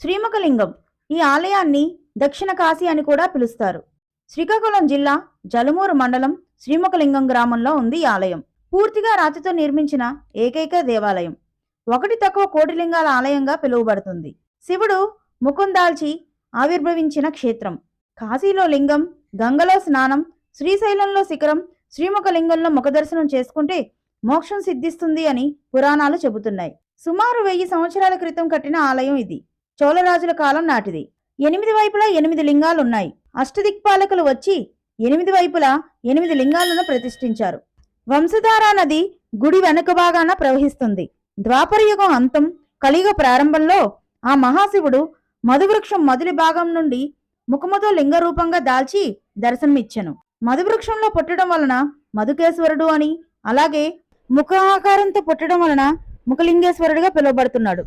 శ్రీముఖలింగం ఈ ఆలయాన్ని దక్షిణ కాశీ అని కూడా పిలుస్తారు. శ్రీకాకుళం జిల్లా జలమూరు మండలం శ్రీముఖలింగం గ్రామంలో ఉంది ఈ ఆలయం. పూర్తిగా రాతితో నిర్మించిన ఏకైక దేవాలయం. 1 తక్కువ కోటి లింగాల ఆలయంగా పిలువబడుతుంది. శివుడు ముఖం దాల్చి ఆవిర్భవించిన క్షేత్రం. కాశీలో లింగం, గంగలో స్నానం, శ్రీశైలంలో శిఖరం, శ్రీముఖలింగంలో ముఖదర్శనం చేసుకుంటే మోక్షం సిద్ధిస్తుంది అని పురాణాలు చెబుతున్నాయి. సుమారు 1000 సంవత్సరాల క్రితం కట్టిన ఆలయం ఇది. చోళరాజుల కాలం నాటిది. 8 వైపులా 8 లింగాలున్నాయి. అష్టదిక్పాలకులు వచ్చి 8 వైపులా 8 లింగాలను ప్రతిష్ఠించారు. వంశధారా నది గుడి వెనుక భాగాన ప్రవహిస్తుంది. ద్వాపరయుగం అంతం, కలియుగ ప్రారంభంలో ఆ మహాశివుడు మధువృక్షం మొదటి భాగం నుండి ముఖముతో లింగ రూపంగా దాల్చి దర్శనమిచ్చెను. మధువృక్షంలో పుట్టడం వలన మధుకేశ్వరుడు అని, అలాగే ముఖ ఆకారంతో పుట్టడం వలన ముఖలింగేశ్వరుడిగా పిలువబడుతున్నాడు.